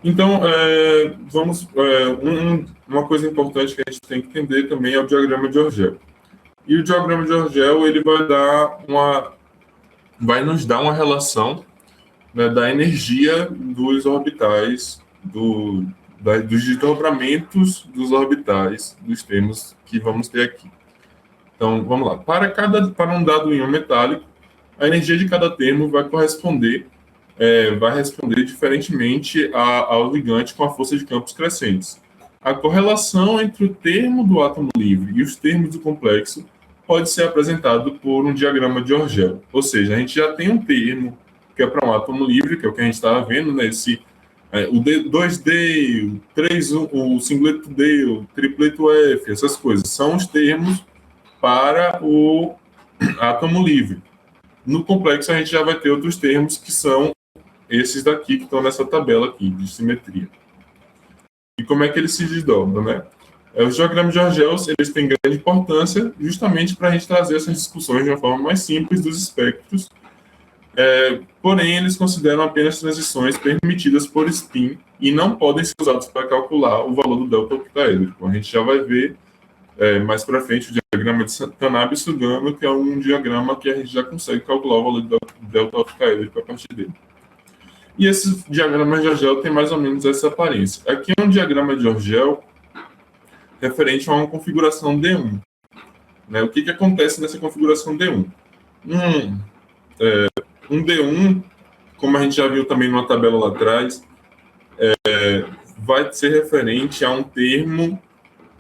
Então, uma coisa importante que a gente tem que entender também é o diagrama de Orgel. E o diagrama de Orgel ele vai nos dar uma relação, né, da energia dos orbitais, dos desdobramentos dos orbitais dos termos que vamos ter aqui. Então, vamos lá. Para um dado íon metálico, a energia de cada termo vai responder diferentemente ao ligante com a força de campos crescentes. A correlação entre o termo do átomo livre e os termos do complexo pode ser apresentado por um diagrama de Orgel. Ou seja, a gente já tem um termo que é para um átomo livre, que é o que a gente estava vendo, né? O 2D, o 3, o singleto D, o tripleto F, essas coisas. São os termos para o átomo livre. No complexo, a gente já vai ter outros termos que são esses daqui que estão nessa tabela aqui, de simetria. E como é que eles se desdobram, né? Os diagramas de Orgel, eles têm grande importância justamente para a gente trazer essas discussões de uma forma mais simples dos espectros, porém, eles consideram apenas transições permitidas por spin e não podem ser usados para calcular o valor do delta octaédrico. A gente já vai ver mais para frente o diagrama de Tanabe-Sugano, que é um diagrama que a gente já consegue calcular o valor do delta octaédrico a partir dele. E esses diagramas de Orgel têm mais ou menos essa aparência. Aqui é um diagrama de Orgel referente a uma configuração D1. Né? O que acontece nessa configuração D1? Um D1, como a gente já viu também numa tabela lá atrás, vai ser referente a um termo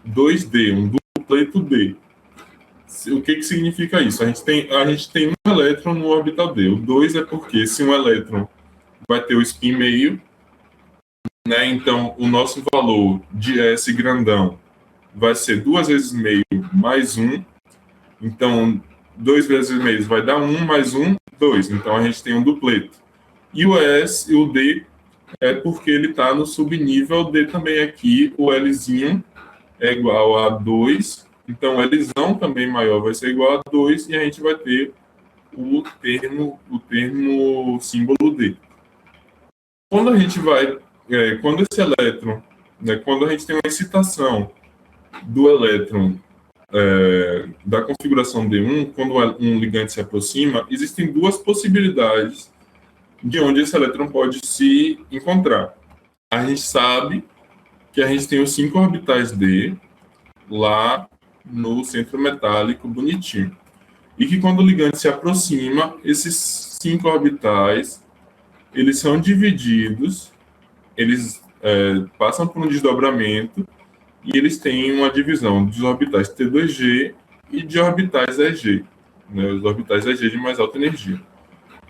2D, um dupleto D. O que significa isso? A gente tem um elétron no orbital D. O 2 é porque se um elétron vai ter o spin meio, né? Então o nosso valor de S grandão vai ser 2 vezes meio mais 1. Então 2 vezes meio vai dar 1 mais 1, 2. Então a gente tem um dupleto. E o S e o D é porque ele está no subnível D também aqui. O Lzinho é igual a 2. Então o Lzão também maior vai ser igual a 2. E a gente vai ter o termo símbolo D. Quando a gente quando esse elétron, né, quando a gente tem uma excitação do elétron da configuração D1, quando um ligante se aproxima, existem duas possibilidades de onde esse elétron pode se encontrar. A gente sabe que a gente tem os 5 orbitais D lá no centro metálico bonitinho. E que quando o ligante se aproxima, esses 5 orbitais, eles são divididos, eles passam por um desdobramento e eles têm uma divisão dos orbitais T2G e de orbitais EG, né, os orbitais EG de mais alta energia.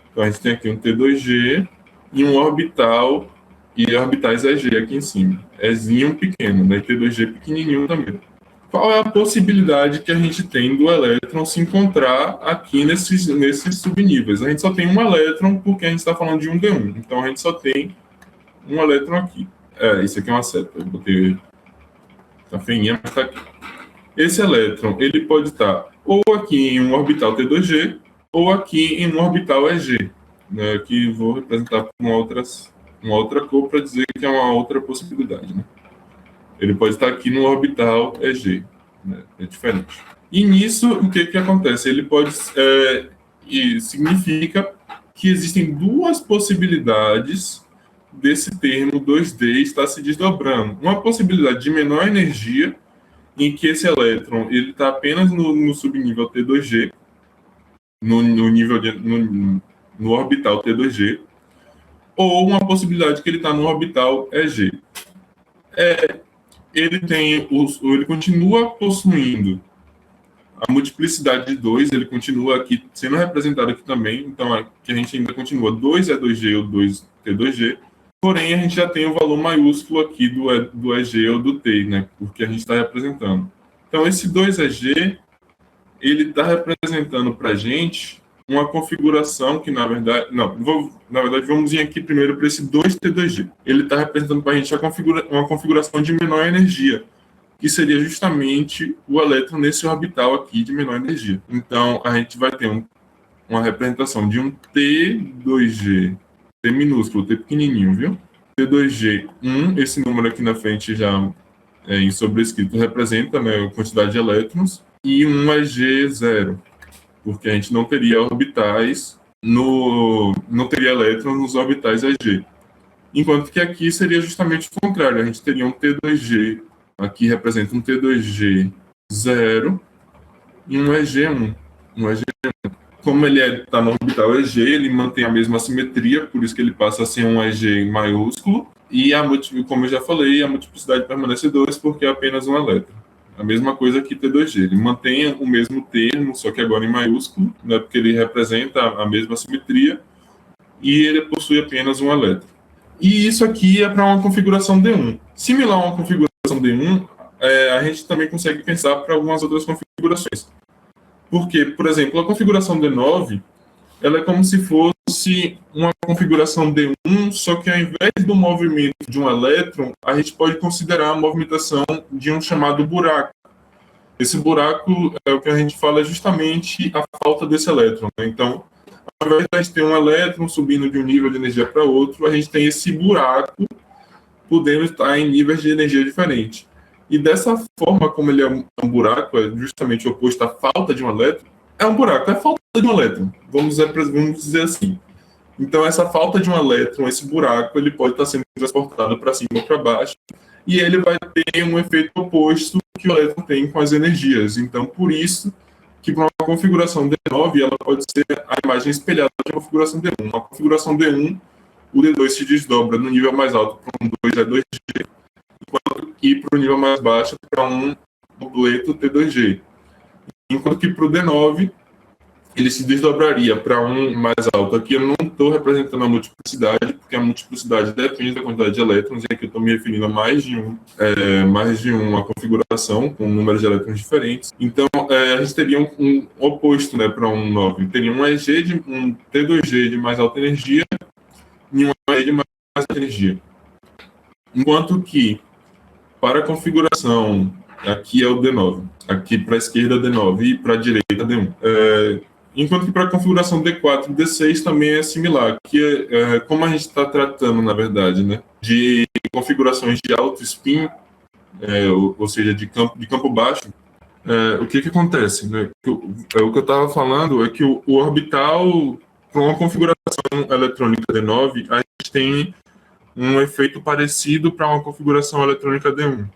Então, a gente tem aqui um T2G e um orbital e orbitais EG aqui em cima. Ezinho pequeno, né, T2G pequenininho também. Qual é a possibilidade que a gente tem do elétron se encontrar aqui nesses subníveis? A gente só tem um elétron porque a gente está falando de um D1. Então, a gente só tem um elétron aqui. Isso aqui é uma seta. Eu botei... Tá feinha, mas tá aqui. Esse elétron, ele pode estar ou aqui em um orbital T2G ou aqui em um orbital EG, né? Que vou representar com uma outra cor para dizer que é uma outra possibilidade, né? Ele pode estar aqui no orbital EG, né? É diferente. E nisso, o que acontece? Ele pode... e significa que existem duas possibilidades desse termo 2D estar se desdobrando. Uma possibilidade de menor energia, em que esse elétron ele está apenas no subnível T2G, no orbital T2G, ou uma possibilidade que ele está no orbital EG. Ele continua possuindo a multiplicidade de 2, ele continua aqui sendo representado aqui também, então aqui a gente ainda continua 2E2G ou 2T2G, porém a gente já tem o valor maiúsculo aqui do EG ou do T, né, porque a gente está representando. Então esse 2EG, ele está representando para a gente uma configuração que, na verdade, vamos ir aqui primeiro para esse 2T2G. Ele está representando para a gente uma configuração de menor energia, que seria justamente o elétron nesse orbital aqui de menor energia. Então, a gente vai ter uma representação de um T2G, T minúsculo, T pequenininho, viu? T2G1, esse número aqui na frente já em sobrescrito representa, né, a quantidade de elétrons, e um é G0, porque a gente não teria orbitais, não teria elétrons nos orbitais EG. Enquanto que aqui seria justamente o contrário, a gente teria um T2G, aqui representa um T2G0 e um EG1. Como ele está no orbital EG, ele mantém a mesma simetria, por isso que ele passa a ser um EG maiúsculo, e como eu já falei, a multiplicidade permanece 2 porque é apenas um elétron. A mesma coisa que T2G, ele mantém o mesmo termo, só que agora em maiúsculo, né, porque ele representa a mesma simetria, e ele possui apenas um elétron. E isso aqui é para uma configuração D1. Similar a uma configuração D1, a gente também consegue pensar para algumas outras configurações. Porque, por exemplo, a configuração D9, ela é como se fosse uma configuração D1, só que ao invés do movimento de um elétron, a gente pode considerar a movimentação de um chamado buraco. Esse buraco é o que a gente fala justamente a falta desse elétron, né? Então, ao invés de a gente ter um elétron subindo de um nível de energia para outro, a gente tem esse buraco podendo estar em níveis de energia diferentes. E dessa forma, como ele é um buraco, é justamente oposto à falta de um elétron, é um buraco, é falta de um elétron, vamos dizer assim. Então, essa falta de um elétron, esse buraco, ele pode estar sendo transportado para cima ou para baixo, e ele vai ter um efeito oposto que o elétron tem com as energias. Então, por isso que para uma configuração D9, ela pode ser a imagem espelhada da configuração D1. Na configuração D1, o D2 se desdobra no nível mais alto para um 2 é 2G, enquanto que para o nível mais baixo para um completo T2G. Enquanto que para o D9, ele se desdobraria para um mais alto. Aqui eu não estou representando a multiplicidade, porque a multiplicidade depende da quantidade de elétrons, e aqui eu estou me referindo a mais de uma configuração com números de elétrons diferentes. Então, a gente teria um oposto, né, para um 9. Teria um T2G de mais alta energia e um EG de mais baixa energia. Enquanto que, para a configuração, aqui é o D9, aqui para a esquerda D9 e para a direita D1. Enquanto que para a configuração D4 e D6 também é similar, que como a gente está tratando, na verdade, né, de configurações de alto spin, ou seja, de campo baixo, o que acontece? Né? O que eu estava falando é que o orbital, para uma configuração eletrônica D9, a gente tem um efeito parecido para uma configuração eletrônica D1.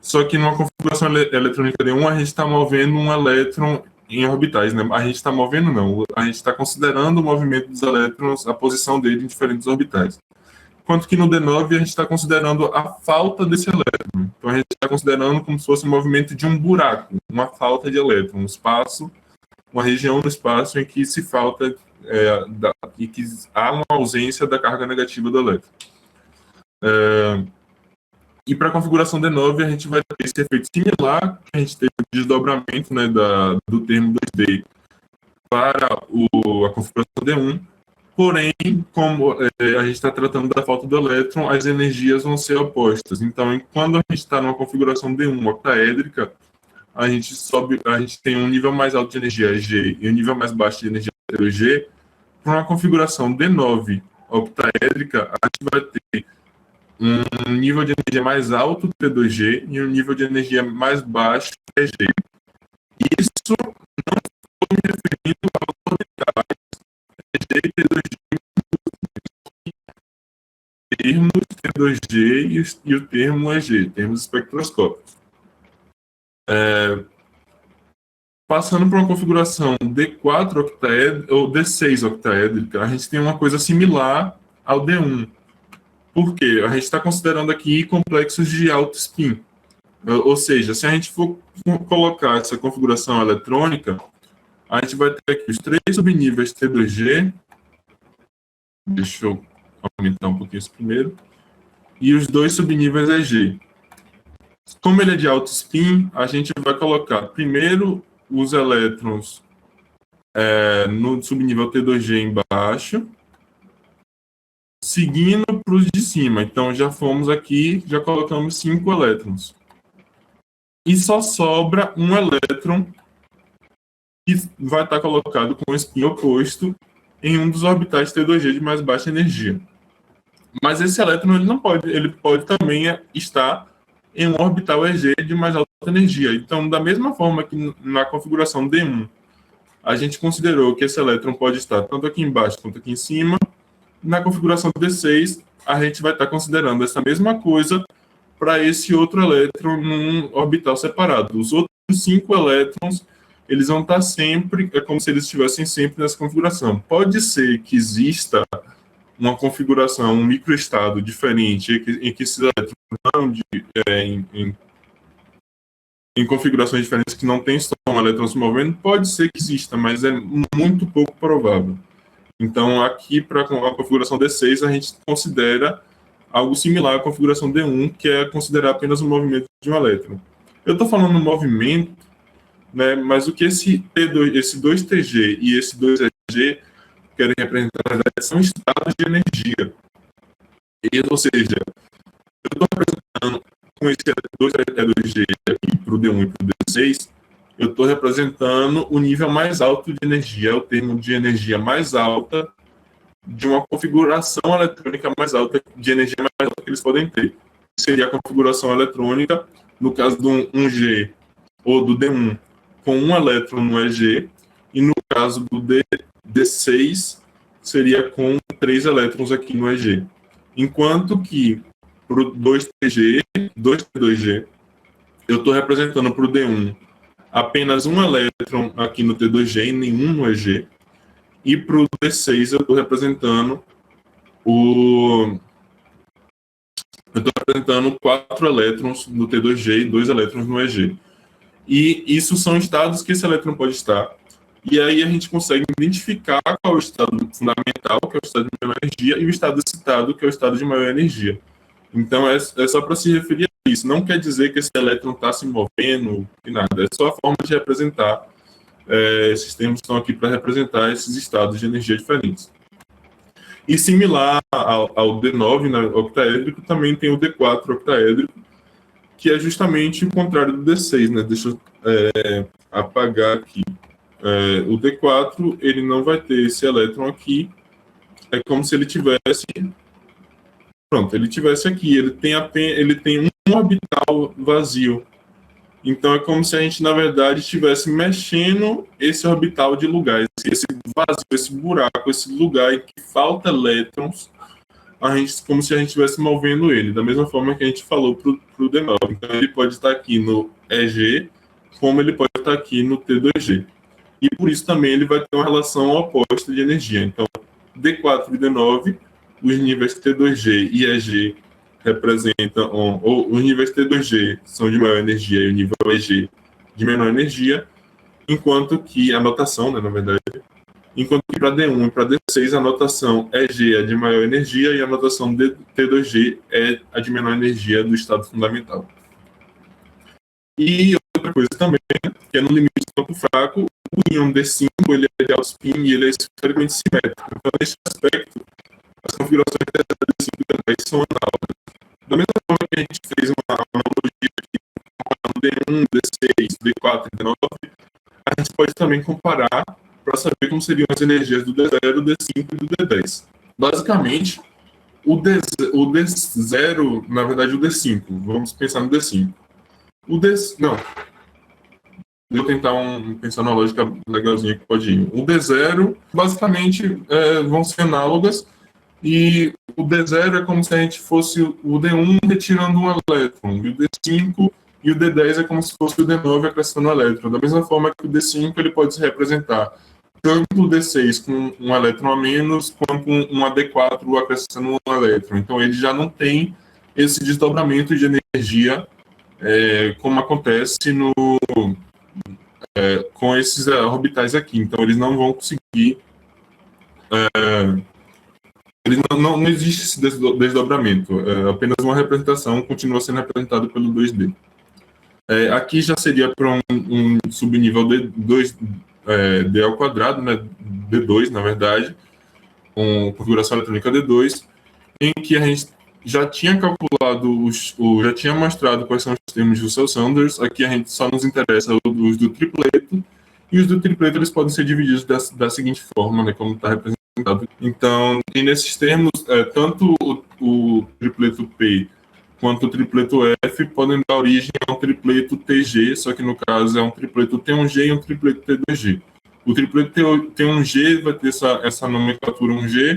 Só que numa configuração eletrônica D1, a gente está movendo um elétron em orbitais, né? A gente está movendo, não. A gente está considerando o movimento dos elétrons, a posição dele em diferentes orbitais. Enquanto que no D9, a gente está considerando a falta desse elétron. Então, a gente está considerando como se fosse o movimento de um buraco, uma falta de elétron, um espaço, uma região do espaço em que se falta, e que há uma ausência da carga negativa do elétron. E para a configuração D9, a gente vai ter esse efeito similar que a gente teve o desdobramento, né, do termo 2D para a configuração D1. Porém, como a gente está tratando da falta do elétron, as energias vão ser opostas. Então, quando a gente está numa configuração D1 octaédrica, a gente tem um nível mais alto de energia G e um nível mais baixo de energia G. Para uma configuração D9 octaédrica, a gente vai ter um nível de energia mais alto, T2G, e um nível de energia mais baixo, TG. Isso não estou me referindo aos orbitais TG e T2G, termos T2G e o termo EG, termos espectroscópicos. Passando para uma configuração D4 octaédrica ou D6 octaédrica, a gente tem uma coisa similar ao D1. Por quê? A gente está considerando aqui complexos de alto spin. Ou seja, se a gente for colocar essa configuração eletrônica, a gente vai ter aqui os 3 subníveis T2G. Deixa eu aumentar um pouquinho isso primeiro. E os 2 subníveis EG. Como ele é de alto spin, a gente vai colocar primeiro os elétrons no subnível T2G embaixo, seguindo para os de cima. Então, já fomos aqui, já colocamos 5 elétrons. E só sobra um elétron que vai estar colocado com o spin oposto em um dos orbitais T2G de mais baixa energia. Mas esse elétron ele pode também estar em um orbital EG de mais alta energia. Então, da mesma forma que na configuração D1, a gente considerou que esse elétron pode estar tanto aqui embaixo quanto aqui em cima, na configuração D6, a gente vai estar considerando essa mesma coisa para esse outro elétron num orbital separado. Os outros 5 elétrons, eles vão estar sempre, é como se eles estivessem sempre nessa configuração. Pode ser que exista uma configuração, um microestado diferente, em que esses elétrons não em configurações diferentes que não tem só um elétron se movendo, pode ser que exista, mas é muito pouco provável. Então, aqui, para a configuração D6, a gente considera algo similar à configuração D1, que é considerar apenas o movimento de um elétron. Eu estou falando no movimento, né, mas o que esse 2TG e esse 2EG querem representar, na verdade, são estados de energia. Ou seja, eu estou representando com esse 2G aqui para o D1 e para o D6, eu estou representando o nível mais alto de energia, é o termo de energia mais alta de uma configuração eletrônica mais alta, de energia mais alta que eles podem ter. Seria a configuração eletrônica, no caso do 1G ou do D1, com um elétron no EG, e no caso do D6, seria com 3 elétrons aqui no EG. Enquanto que para o 2TG, 2T2G, eu estou representando para o D1 apenas um elétron aqui no T2G e nenhum no EG. E para o D6 eu estou representando 4 elétrons no T2G e 2 elétrons no EG. E isso são estados que esse elétron pode estar. E aí a gente consegue identificar qual é o estado fundamental, que é o estado de maior energia, e o estado excitado, que é o estado de maior energia. Então, é só para se referir a isso. Não quer dizer que esse elétron está se movendo e nada. É só a forma de representar. Esses termos estão aqui para representar esses estados de energia diferentes. E similar ao D9, né, octaédrico, também tem o D4 octaédrico, que é justamente o contrário do D6. Né? Deixa eu apagar aqui. O D4, ele não vai ter esse elétron aqui. É como se ele tivesse... Pronto, ele tivesse aqui, ele tem um orbital vazio. Então é como se a gente, na verdade, estivesse mexendo esse orbital de lugar, esse vazio, esse buraco, esse lugar em que falta elétrons, como se a gente estivesse movendo ele, da mesma forma que a gente falou para o D9. Então ele pode estar aqui no EG, como ele pode estar aqui no T2G. E por isso também ele vai ter uma relação oposta de energia. Então, D4 e D9, os níveis T2G e EG representam, ou os níveis T2G são de maior energia e o nível EG de menor energia, enquanto que a notação, né, na verdade, enquanto que para D1 e para D6 a notação EG é de maior energia e a notação T2G é a de menor energia do estado fundamental. E outra coisa também, que é no limite do campo fraco, o íon D5 ele é de alto spin e ele é esfericamente simétrico. Então, nesse aspecto, as configurações de D5 e D10 são análogas. Da mesma forma que a gente fez uma analogia aqui com D1, D6, D4 e D9, a gente pode também comparar para saber como seriam as energias do D0, do D5 e do D10. Basicamente, o D0, na verdade, o D5. Vamos pensar no D5. Não. Vou tentar pensar numa lógica legalzinha que pode ir. O D0, basicamente, vão ser análogas. E o D0 é como se a gente fosse o D1 retirando um elétron. E o D5 e o D10 é como se fosse o D9 acrescentando um elétron. Da mesma forma que o D5 ele pode se representar tanto o D6 com um elétron a menos, quanto um AD4 acrescentando um elétron. Então, ele já não tem esse desdobramento de energia como acontece com esses orbitais aqui. Então, eles não vão conseguir... não existe esse desdobramento. É apenas uma representação, continua sendo representado pelo 2D. Aqui já seria para um subnível D ao quadrado, né? D2, na verdade, com configuração eletrônica D2, em que a gente já tinha calculado, já tinha mostrado quais são os termos de Russell-Saunders. Aqui a gente só nos interessa os do tripleto, e os do tripleto eles podem ser divididos da seguinte forma, né, como está representado. Então, e nesses termos, tanto o tripleto P quanto o tripleto F podem dar origem a um tripleto TG, só que no caso é um tripleto T1G e um tripleto T2G. O tripleto T1G vai ter essa nomenclatura 1G,